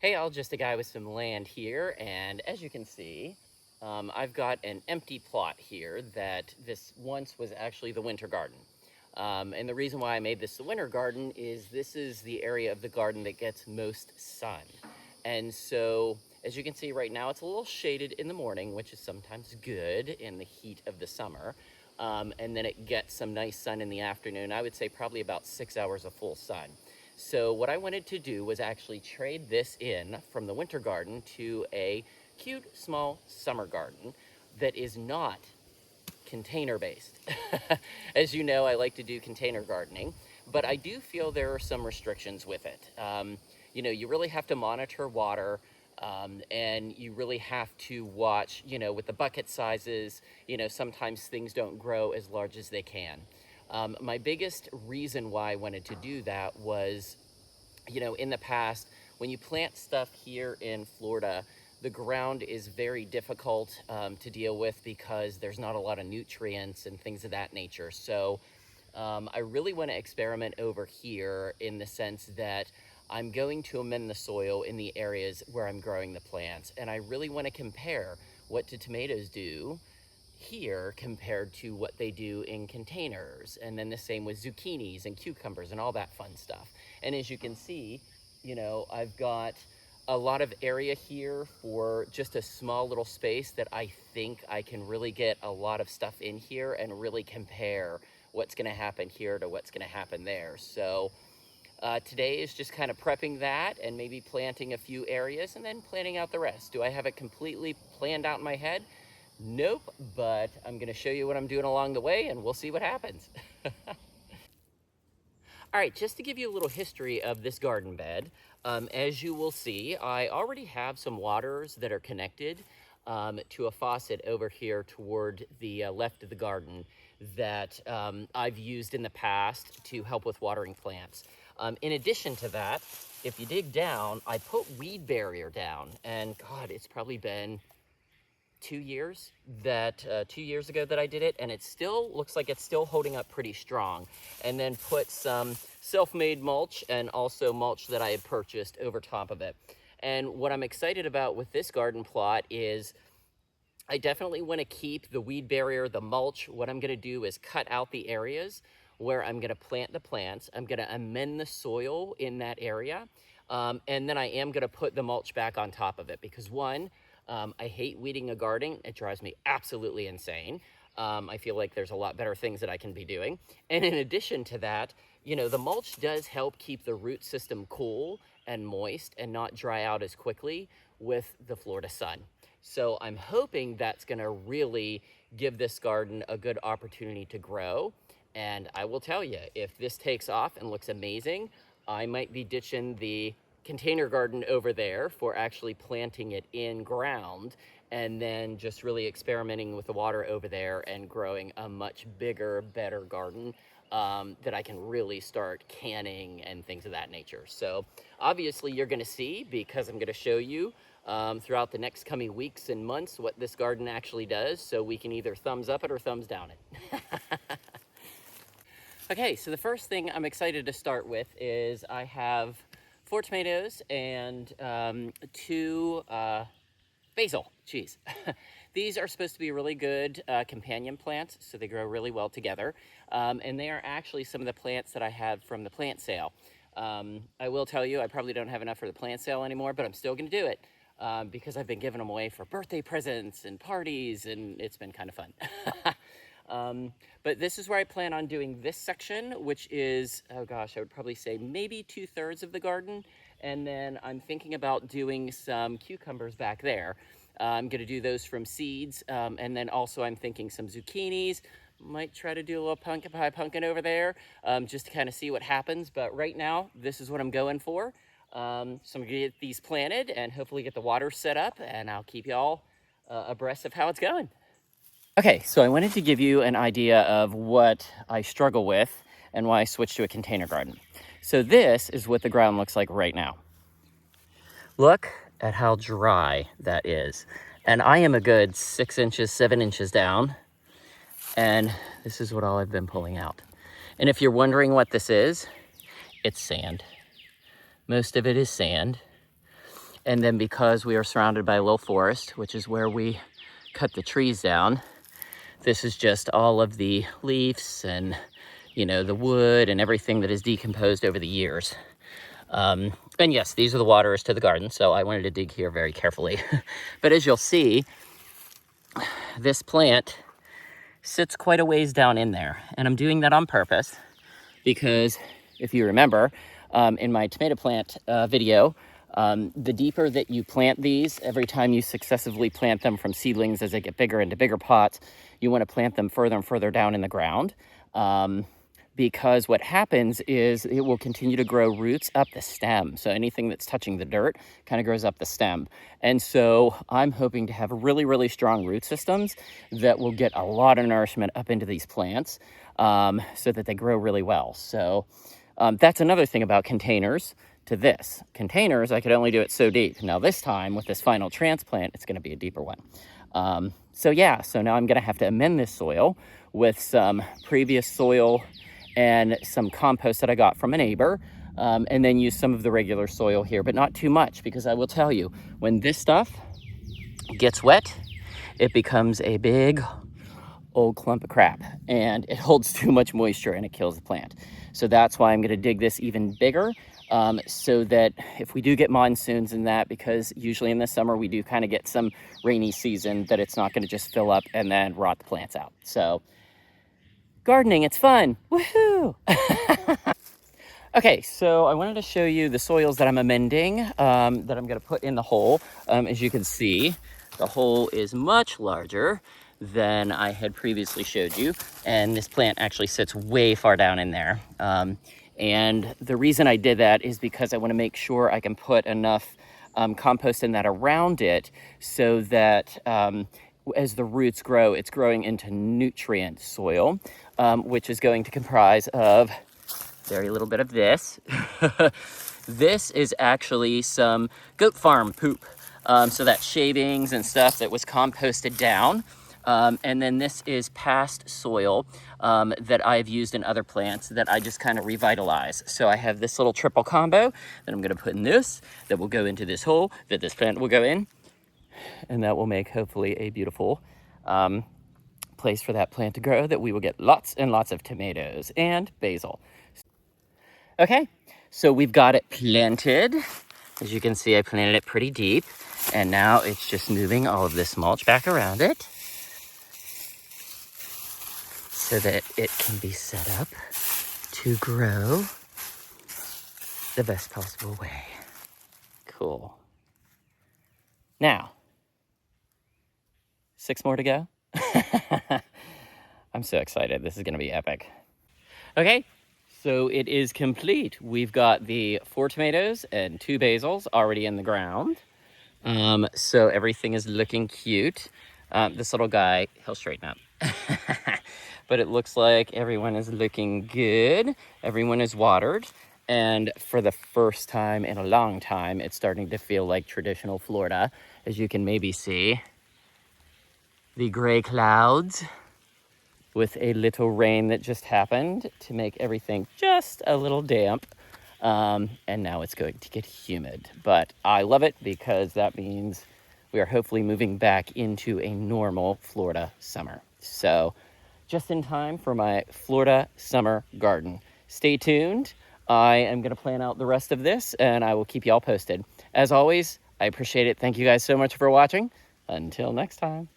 Hey, all, just a guy with some land here, and as you can see, I've got an empty plot here that this once was actually the winter garden. And the reason why I made this the winter garden is this is the area of the garden that gets most sun. And so, as you can see right now, it's a little shaded in the morning, which is sometimes good in the heat of the summer. And then it gets some nice sun in the afternoon. I would say probably about 6 hours of full sun. So what I wanted to do was actually trade this in from the winter garden to a cute small summer garden that is not container based. As you know, I like to do container gardening, but I do feel there are some restrictions with it. You really have to monitor water. And you really have to watch, with the bucket sizes, sometimes things don't grow as large as they can. My biggest reason why I wanted to do that was, in the past, when you plant stuff here in Florida, the ground is very difficult to deal with because there's not a lot of nutrients and things of that nature. So I really want to experiment over here in the sense that I'm going to amend the soil in the areas where I'm growing the plants. And I really want to compare what do tomatoes do here compared to what they do in containers, and then the same with zucchinis and cucumbers and all that fun stuff. And as you can see, I've got a lot of area here for just a small little space that I think I can really get a lot of stuff in here and really compare what's going to happen here to what's going to happen there. So today is just kind of prepping that and maybe planting a few areas and then planning out the rest. Do I have it completely planned out in my head? Nope, but I'm going to show you what I'm doing along the way and we'll see what happens. All right, just to give you a little history of this garden bed, as you will see, I already have some waters that are connected to a faucet over here toward the left of the garden that I've used in the past to help with watering plants. In addition to that, if you dig down, I put weed barrier down, and God, it's probably been 2 years ago that I did it, and it still looks like it's still holding up pretty strong. And then put some self-made mulch and also mulch that I had purchased over top of it. And what I'm excited about with this garden plot is I definitely want to keep the weed barrier, the mulch. What I'm going to do is cut out the areas where I'm going to plant the plants. I'm going to amend the soil in that area. And then I am going to put the mulch back on top of it because one, I hate weeding a garden. It drives me absolutely insane. I feel like there's a lot better things that I can be doing. And in addition to that, the mulch does help keep the root system cool and moist and not dry out as quickly with the Florida sun. So I'm hoping that's going to really give this garden a good opportunity to grow. And I will tell you, if this takes off and looks amazing, I might be ditching the container garden over there for actually planting it in ground and then just really experimenting with the water over there and growing a much bigger, better garden that I can really start canning and things of that nature. So obviously you're going to see, because I'm going to show you throughout the next coming weeks and months what this garden actually does, so we can either thumbs up it or thumbs down it. Okay, so the first thing I'm excited to start with is I have 4 tomatoes and 2 basil. Jeez. These are supposed to be really good companion plants, so they grow really well together. And they are actually some of the plants that I have from the plant sale. I will tell you, I probably don't have enough for the plant sale anymore, but I'm still going to do it because I've been giving them away for birthday presents and parties, and it's been kind of fun. But this is where I plan on doing this section, which is, oh gosh, I would probably say maybe 2/3 of the garden. And then I'm thinking about doing some cucumbers back there. I'm going to do those from seeds. And then also I'm thinking some zucchinis. Might try to do a little pumpkin pie pumpkin over there just to kind of see what happens. But right now, this is what I'm going for. So I'm going to get these planted and hopefully get the water set up. And I'll keep y'all abreast of how it's going. Okay, so I wanted to give you an idea of what I struggle with and why I switched to a container garden. So this is what the ground looks like right now. Look at how dry that is. And I am a good 6 inches, 7 inches down. And this is what all I've been pulling out. And if you're wondering what this is, it's sand. Most of it is sand. And then because we are surrounded by a little forest, which is where we cut the trees down, this is just all of the leaves and, you know, the wood and everything that is decomposed over the years. And yes, these are the waterers to the garden, so I wanted to dig here very carefully. But as you'll see, this plant sits quite a ways down in there, and I'm doing that on purpose because if you remember, in my tomato plant video, the deeper that you plant these, every time you successively plant them from seedlings as they get bigger into bigger pots, you want to plant them further and further down in the ground. Because what happens is it will continue to grow roots up the stem. So anything that's touching the dirt kind of grows up the stem. And so I'm hoping to have really, really strong root systems that will get a lot of nourishment up into these plants so that they grow really well. So that's another thing about containers to this. Containers, I could only do it so deep. Now this time with this final transplant, it's going to be a deeper one. So yeah, so now I'm going to have to amend this soil with some previous soil and some compost that I got from a neighbor, and then use some of the regular soil here, but not too much, because I will tell you, when this stuff gets wet, it becomes a big old clump of crap, and it holds too much moisture and it kills the plant. So that's why I'm going to dig this even bigger, so that if we do get monsoons and that, because usually in the summer we do kind of get some rainy season, that it's not going to just fill up and then rot the plants out. So gardening, it's fun. Woohoo! Okay, so I wanted to show you the soils that I'm amending, that I'm going to put in the hole. As you can see, the hole is much larger than I had previously showed you, and this plant actually sits way far down in there. And the reason I did that is because I want to make sure I can put enough compost in that around it so that as the roots grow, it's growing into nutrient soil, which is going to comprise of very little bit of this. This is actually some goat farm poop. So that's shavings and stuff that was composted down. And then this is past soil that I've used in other plants that I just kind of revitalize. So I have this little triple combo that I'm going to put in this, that will go into this hole, that this plant will go in. And that will make hopefully a beautiful place for that plant to grow, that we will get lots and lots of tomatoes and basil. Okay, so we've got it planted. As you can see, I planted it pretty deep, and now it's just moving all of this mulch back around it so that it can be set up to grow the best possible way. Cool. Now, 6 more to go. I'm so excited. This is going to be epic. Okay, so it is complete. We've got the 4 tomatoes and 2 basils already in the ground. So everything is looking cute. This little guy, he'll straighten up. But it looks like everyone is looking good. Everyone is watered. And for the first time in a long time, it's starting to feel like traditional Florida. As you can maybe see, the gray clouds with a little rain that just happened to make everything just a little damp. And now it's going to get humid. But I love it because that means we are hopefully moving back into a normal Florida summer. So just in time for my Florida summer garden. Stay tuned. I am going to plan out the rest of this, and I will keep you all posted. As always, I appreciate it. Thank you guys so much for watching. Until next time.